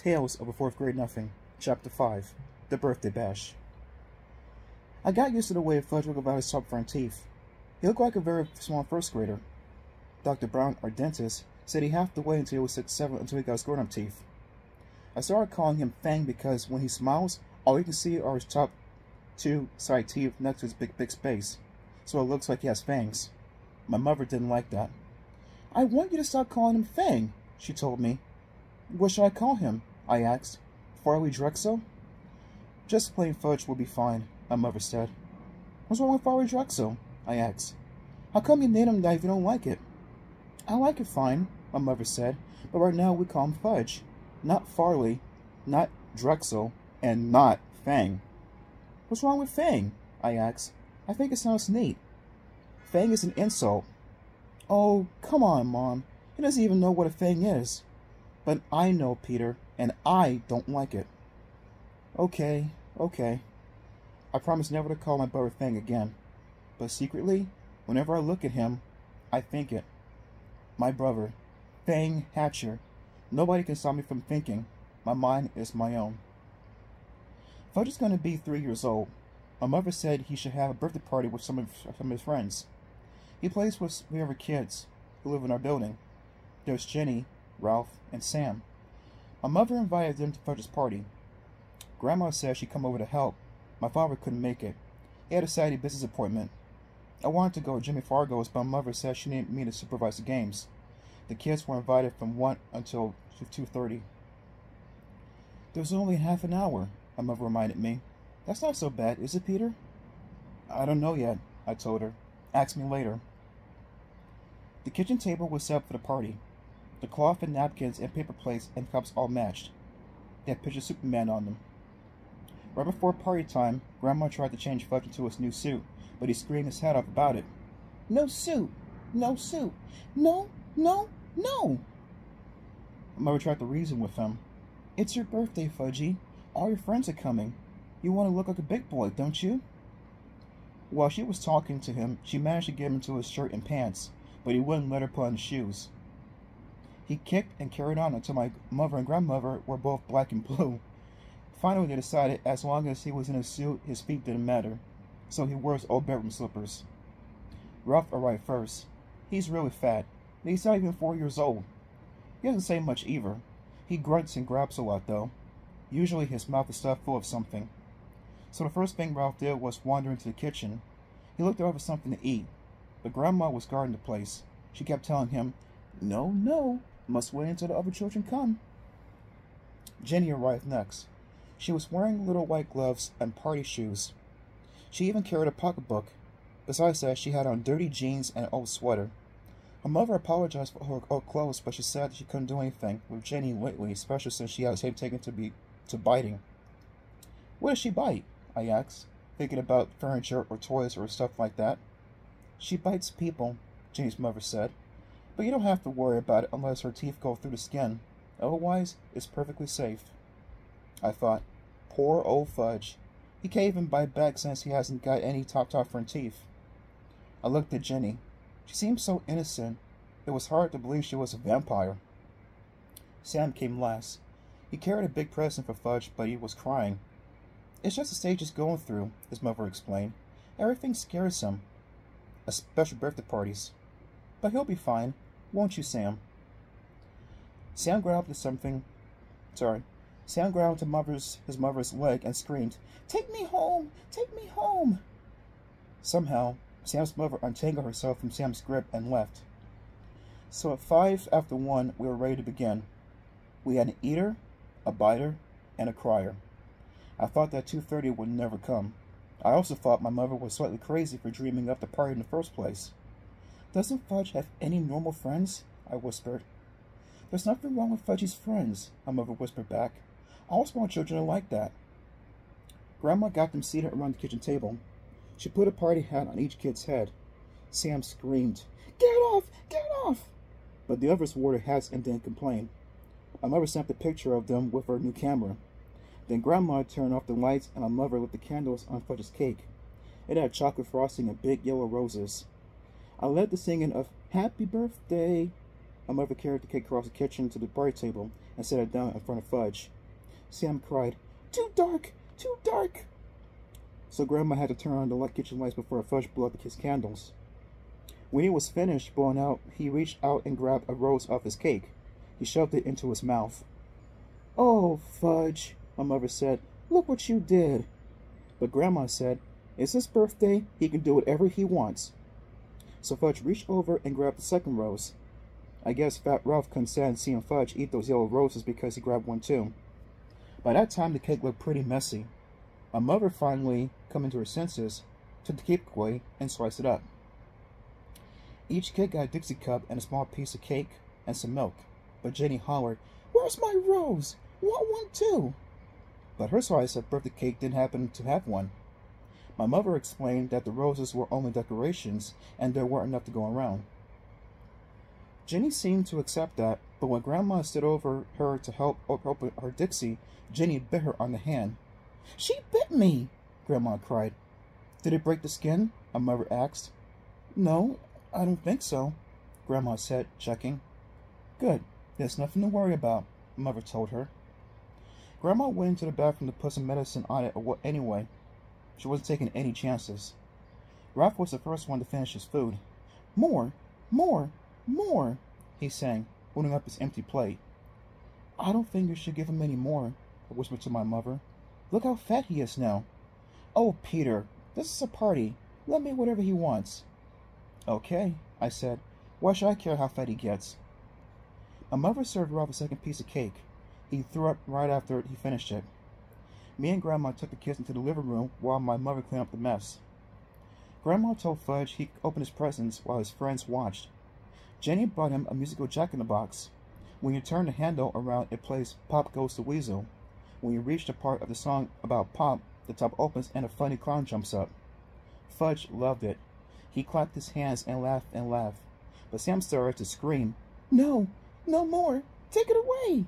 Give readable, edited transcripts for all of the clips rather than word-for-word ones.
Tales of a Fourth Grade Nothing, Chapter 5, The Birthday Bash. I got used to the way Fudge looked about his top front teeth. He looked like a very small first grader. Dr. Brown, our dentist, said he had to wait until he was 6'7" until he got his grown-up teeth. I started calling him Fang because when he smiles, all you can see are his top two side teeth next to his big space, so it looks like he has fangs. My mother didn't like that. "I want you to stop calling him Fang," she told me. "What should I call him?" I asked. "Farley Drexel?" "Just plain Fudge will be fine," my mother said. "What's wrong with Farley Drexel?" I asked. "How come you named him that if you don't like it?" "I like it fine," my mother said, "but right now we call him Fudge. Not Farley, not Drexel, and not Fang." "What's wrong with Fang?" I asked. "I think it sounds neat." "Fang is an insult." "Oh, come on, Mom. He doesn't even know what a fang is." "But I know, Peter, and I don't like it." Okay. I promise never to call my brother Fang again. But secretly, whenever I look at him, I think it. My brother, Fang Hatcher. Nobody can stop me from thinking. My mind is my own. Fudge is going to be 3 years old. My mother said he should have a birthday party with some of his friends. He plays with 3 other kids who live in our building. There's Jenny, Ralph, and Sam. My mother invited them to Fudge's party. Grandma said she'd come over to help. My father couldn't make it. He had a Saturday business appointment. I wanted to go to Jimmy Fargo's, but my mother said she needed me to supervise the games. The kids were invited from 1 until 2:30. "There's only half an hour," my mother reminded me. "That's not so bad, is it, Peter?" "I don't know yet," I told her. "Ask me later." The kitchen table was set up for the party. The cloth and napkins and paper plates and cups all matched. They had pictures of Superman on them. Right before party time, Grandma tried to change Fudge into his new suit, but he screamed his head off about it. "No suit! No suit! No! No! No!" My mother tried to reason with him. "It's your birthday, Fudgy. All your friends are coming. You want to look like a big boy, don't you?" While she was talking to him, she managed to get him into his shirt and pants, but he wouldn't let her put on his shoes. He kicked and carried on until my mother and grandmother were both black and blue. Finally, they decided as long as he was in a suit, his feet didn't matter, so he wore his old bedroom slippers. Ralph arrived first. He's really fat, and he's not even 4 years old. He doesn't say much either. He grunts and grabs a lot, though. Usually his mouth is stuffed full of something. So the first thing Ralph did was wander into the kitchen. He looked over for something to eat, but Grandma was guarding the place. She kept telling him, No, must wait until the other children come." Jenny arrived next. She was wearing little white gloves and party shoes. She even carried a pocketbook. Besides that, she had on dirty jeans and an old sweater. Her mother apologized for her old clothes, but she said that she couldn't do anything with Jenny lately, especially since she had him taken to biting. "What does she bite?" I asked, thinking about furniture or toys or stuff like that. "She bites people," Jenny's mother said, "but you don't have to worry about it unless her teeth go through the skin. Otherwise, it's perfectly safe." I thought, poor old Fudge. He can't even bite back since he hasn't got any top front teeth. I looked at Jenny. She seemed so innocent. It was hard to believe she was a vampire. Sam came last. He carried a big present for Fudge, but he was crying. "It's just the stage he's going through," his mother explained. "Everything scares him, especially birthday parties. But he'll be fine, won't you, Sam?" Sam grabbed his mother's leg and screamed, "Take me home! Take me home!" Somehow, Sam's mother untangled herself from Sam's grip and left. So at 1:05, we were ready to begin. We had an eater, a biter, and a crier. I thought that 2:30 would never come. I also thought my mother was slightly crazy for dreaming up the party in the first place. "Doesn't Fudge have any normal friends?" I whispered. "There's nothing wrong with Fudgy's friends," my mother whispered back. "All small children are like that." Grandma got them seated around the kitchen table. She put a party hat on each kid's head. Sam screamed, "Get off! Get off!" But the others wore their hats and didn't complain. My mother snapped a picture of them with her new camera. Then Grandma turned off the lights and my mother lit the candles on Fudge's cake. It had chocolate frosting and big yellow roses. I led the singing of "Happy Birthday," my mother carried the cake across the kitchen to the party table and set it down in front of Fudge. Sam cried, "Too dark! Too dark!" So Grandma had to turn on the kitchen lights before Fudge blew up his candles. When he was finished blowing out, he reached out and grabbed a rose off his cake. He shoved it into his mouth. "Oh, Fudge," my mother said, "look what you did." But Grandma said, "It's his birthday, he can do whatever he wants." So Fudge reached over and grabbed the second rose. I guess Fat Ralph couldn't stand seeing Fudge eat those yellow roses because he grabbed one too. By that time the cake looked pretty messy. My mother finally, coming to her senses, took the cake away and sliced it up. Each kid got a Dixie cup and a small piece of cake and some milk. But Jenny hollered, "Where's my rose? Want one too?" But her slice of birthday cake didn't happen to have one. My mother explained that the roses were only decorations and there weren't enough to go around. Jenny seemed to accept that, but when Grandma stood over her to help open her Dixie, Jenny bit her on the hand. "She bit me!" Grandma cried. "Did it break the skin?" my mother asked. "No, I don't think so," Grandma said, checking. "Good. There's nothing to worry about," Mother told her. Grandma went into the bathroom to put some medicine on it anyway. She wasn't taking any chances. Ralph was the first one to finish his food. "More! More! More!" he sang, holding up his empty plate. "I don't think you should give him any more," I whispered to my mother. "Look how fat he is now." "Oh, Peter, this is a party. Let me whatever he wants." "Okay," I said. "Why should I care how fat he gets?" My mother served Ralph a second piece of cake. He threw up right after he finished it. Me and Grandma took the kids into the living room while my mother cleaned up the mess. Grandma told Fudge he could open his presents while his friends watched. Jenny brought him a musical Jack-in-the-Box. When you turn the handle around, it plays Pop Goes the Weasel. When you reach the part of the song about Pop, the top opens and a funny clown jumps up. Fudge loved it. He clapped his hands and laughed. But Sam started to scream, "No! No more! Take it away!"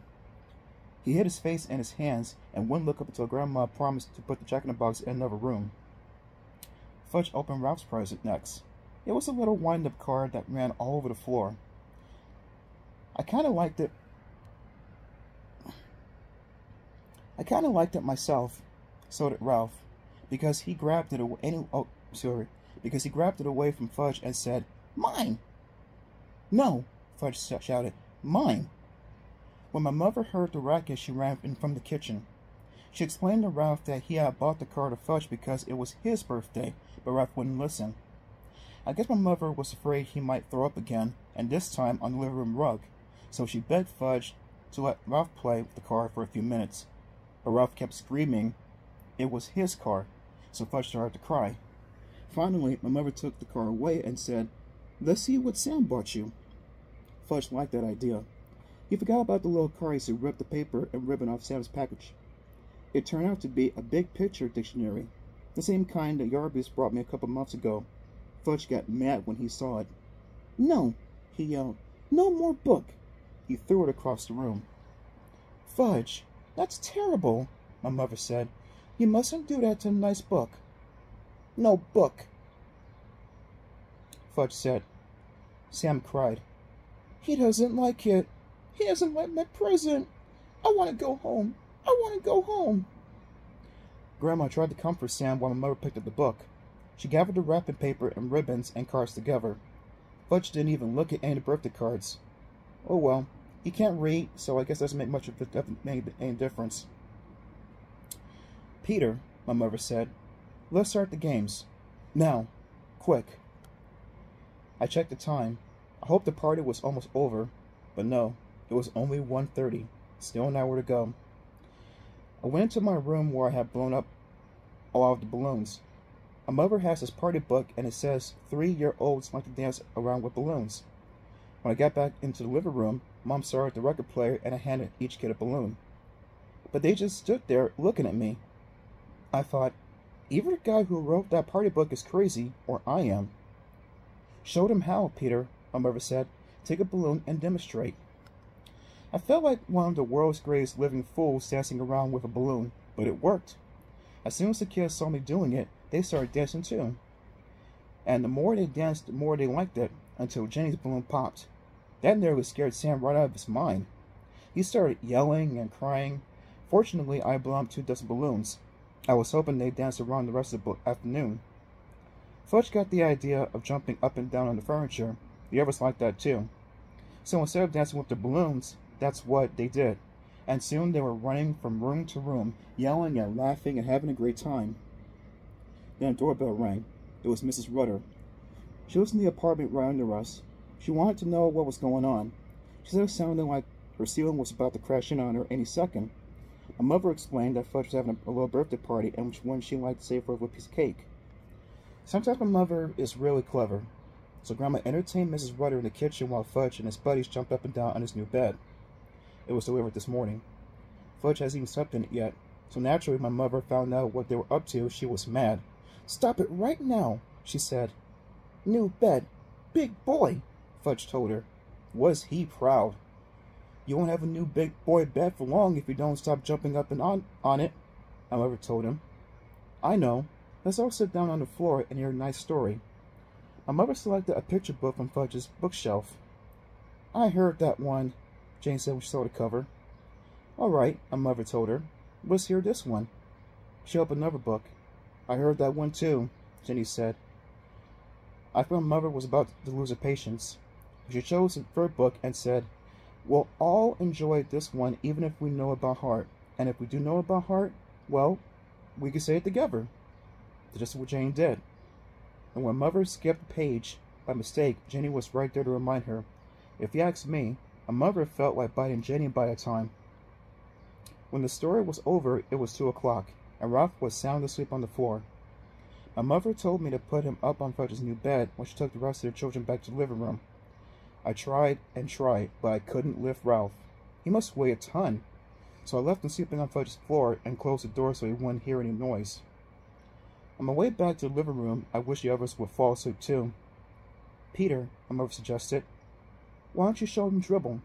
He hid his face in his hands and wouldn't look up until Grandma promised to put the Jack-in-the-Box in another room. Fudge opened Ralph's present next. It was a little wind-up card that ran all over the floor. I kind of liked it myself. So did Ralph, because he grabbed it away from Fudge and said, "Mine!" "No!" Fudge shouted. "Mine!" When my mother heard the racket, she ran in from the kitchen. She explained to Ralph that he had bought the card of Fudge because it was his birthday, but Ralph wouldn't listen. I guess my mother was afraid he might throw up again, and this time on the living room rug, so she begged Fudge to let Ralph play with the card for a few minutes. But Ralph kept screaming it was his card, so Fudge started to cry. Finally, my mother took the card away and said, "Let's see what Sam bought you." Fudge liked that idea. He forgot about the little card, so he ripped the paper and ribbon off Sam's package. It turned out to be a big picture dictionary, the same kind that Yarby's brought me a couple months ago. Fudge got mad when he saw it. "No!" he yelled. "No more book!" He threw it across the room. "Fudge, that's terrible," my mother said. "You mustn't do that to a nice book." "No book," Fudge said. Sam cried. "He doesn't like it. He doesn't like my present. I want to go home. I want to go home." Grandma tried to comfort Sam while my mother picked up the book. She gathered the wrapping paper and ribbons and cards together. Fudge didn't even look at any of the birthday cards. Oh well, he can't read, so I guess it doesn't make much of any difference. "Peter," my mother said, "let's start the games. Now. Quick." I checked the time. I hoped the party was almost over, but no, it was only 1:30. Still an hour to go. I went into my room where I had blown up all of the balloons. My mother has this party book and it says 3-year-olds like to dance around with balloons. When I got back into the living room, Mom started the record player and I handed each kid a balloon. But they just stood there looking at me. I thought, either the guy who wrote that party book is crazy or I am. "Show them how, Peter," my mother said. "Take a balloon and demonstrate." I felt like one of the world's greatest living fools dancing around with a balloon, but it worked. As soon as the kids saw me doing it, they started dancing too. And the more they danced, the more they liked it, until Jenny's balloon popped. That nearly scared Sam right out of his mind. He started yelling and crying. Fortunately, I blew up 2 dozen balloons. I was hoping they'd dance around the rest of the afternoon. Fudge got the idea of jumping up and down on the furniture. The others liked that too. So instead of dancing with the balloons, that's what they did. And soon they were running from room to room, yelling and laughing and having a great time. Then a doorbell rang. It was Mrs. Rudder. She was in the apartment right under us. She wanted to know what was going on. She said it sounded like her ceiling was about to crash in on her any second. My mother explained that Fudge was having a little birthday party and which one she liked to save for a piece of cake. Sometimes my mother is really clever. So Grandma entertained Mrs. Rudder in the kitchen while Fudge and his buddies jumped up and down on his new bed. It was delivered this morning. Fudge hasn't even slept in it yet, so naturally my mother found out what they were up to. She was mad. "Stop it right now," she said. "New bed. Big boy," Fudge told her. Was he proud. "You won't have a new big boy bed for long if you don't stop jumping up and on it," my mother told him. "I know. Let's all sit down on the floor and hear a nice story." My mother selected a picture book from Fudge's bookshelf. "I heard that one," Jane said when she saw the cover. "All right," my mother told her. "Let's hear this one." She opened another book. "I heard that one too," Jenny said. I thought my mother was about to lose her patience. She chose the third book and said, "We'll all enjoy this one even if we know it by heart. And if we do know it by heart, well, we can say it together." That's just what Jane did. And when Mother skipped a page by mistake, Jenny was right there to remind her. If you ask me, my mother felt like biting Jenny by the time. When the story was over, it was 2 o'clock, and Ralph was sound asleep on the floor. My mother told me to put him up on Fudge's new bed when she took the rest of the children back to the living room. I tried and tried, but I couldn't lift Ralph. He must weigh a ton. So I left him sleeping on Fudge's floor and closed the door so he wouldn't hear any noise. On my way back to the living room, I wished the others would fall asleep too. "Peter," my mother suggested, "why don't you show him Dribble?"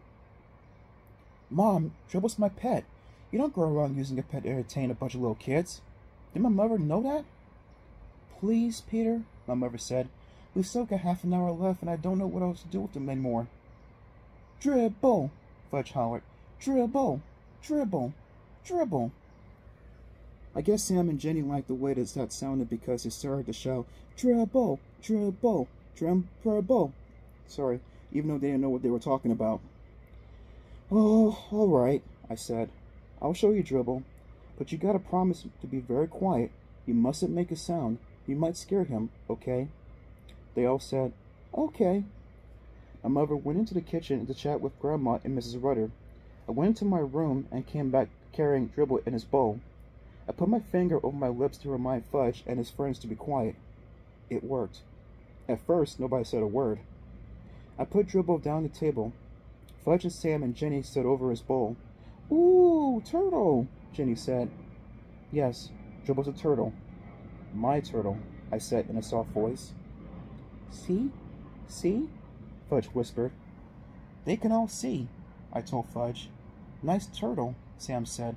"Mom, Dribble's my pet. You don't go around using a pet to entertain a bunch of little kids. Did my mother know that?" "Please, Peter," my mother said. "We've still got half an hour left and I don't know what else to do with them anymore." "Dribble!" Fudge hollered. "Dribble! Dribble! Dribble!" I guess Sam and Jenny liked the way that sounded because they started to shout, "Dribble! Dribble! Dribble!" Sorry, even though they didn't know what they were talking about. "Oh, all right," I said. "I'll show you Dribble, but you gotta promise to be very quiet. You mustn't make a sound. You might scare him, okay?" They all said, "Okay." My mother went into the kitchen to chat with Grandma and Mrs. Rudder. I went into my room and came back carrying Dribble in his bowl. I put my finger over my lips to remind Fudge and his friends to be quiet. It worked. At first, nobody said a word. I put Dribble down the table. Fudge and Sam and Jenny stood over his bowl. "Ooh, turtle," Jenny said. "Yes, Dribble's a turtle. My turtle," I said in a soft voice. "See? See?" Fudge whispered. "They can all see," I told Fudge. "Nice turtle," Sam said.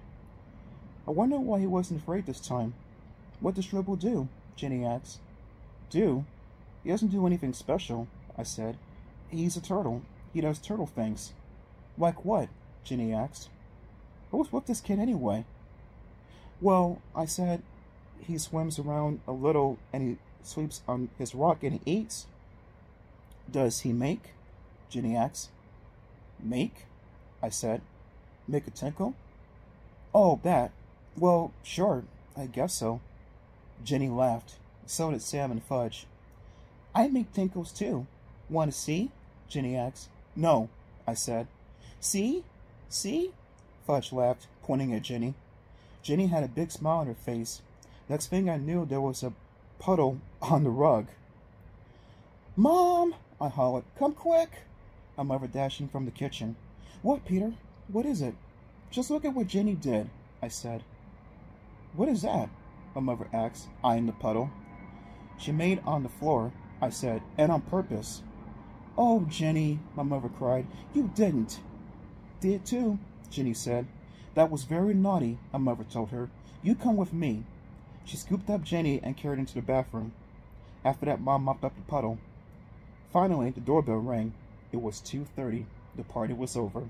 I wonder why he wasn't afraid this time. "What does Dribble do?" Jenny asked. "Do? He doesn't do anything special," I said. "He's a turtle. He does turtle things." "Like what?" Jenny asked. "What's with this kid anyway?" "Well," I said, "he swims around a little and he sleeps on his rock and he eats." "Does he make?" Jenny asked. "Make?" I said. "Make a tinkle?" "Oh, that. Well, sure, I guess so." Jenny laughed. So did Sam and Fudge. "I make tinkles too. Want to see?" Jenny asked. "No," I said. "See? See?" Fudge laughed, pointing at Jenny. Jenny had a big smile on her face. Next thing I knew, there was a puddle on the rug. "Mom!" I hollered. "Come quick!" My mother dashed in from the kitchen. "What, Peter? What is it?" "Just look at what Jenny did," I said. "What is that?" my mother asked, eyeing the puddle. "She made on the floor," I said, "and on purpose." "Oh, Jenny," my mother cried. "You didn't." "Did too," Jenny said. "That was very naughty," my mother told her. "You come with me." She scooped up Jenny and carried her into the bathroom. After that, Mom mopped up the puddle. Finally, the doorbell rang. It was 2:30. The party was over.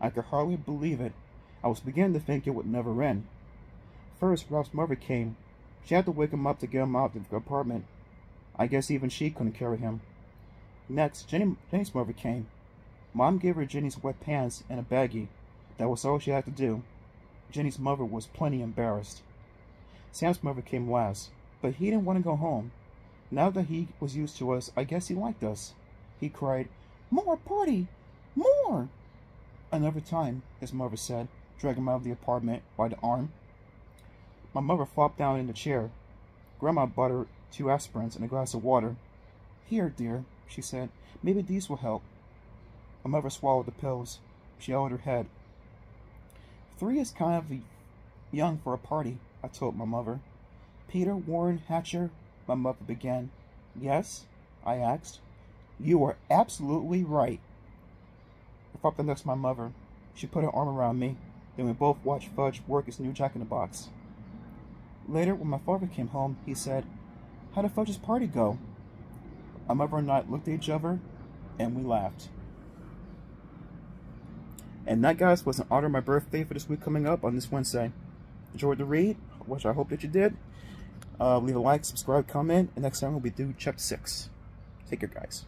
I could hardly believe it. I was beginning to think it would never end. First, Ralph's mother came. She had to wake him up to get him out of the apartment. I guess even she couldn't carry him. Next, Jenny's mother came. Mom gave her Jenny's wet pants and a baggie. That was all she had to do. Jenny's mother was plenty embarrassed. Sam's mother came last, but he didn't want to go home. Now that he was used to us, I guess he liked us. He cried, "More party! More!" Another time, his mother said, dragging him out of the apartment by the arm. My mother flopped down in the chair. Grandma bought her 2 aspirins and a glass of water. "Here, dear," she said. "Maybe these will help." My mother swallowed the pills. She held her head. 3 is kind of young for a party, I told my mother. "Peter Warren Hatcher," my mother began. "Yes?" I asked. "You are absolutely right." I flopped next to my mother. She put her arm around me. Then we both watched Fudge work his new Jack-in-the-Box. Later, when my father came home, he said, "How did Fudge's party go?" My mother and I looked at each other, and we laughed. And that, guys, was in honor of my birthday for this week coming up on this Wednesday. Enjoyed the read, which I hope that you did. Leave a like, subscribe, comment, and next time we'll be doing Chapter 6. Take care, guys.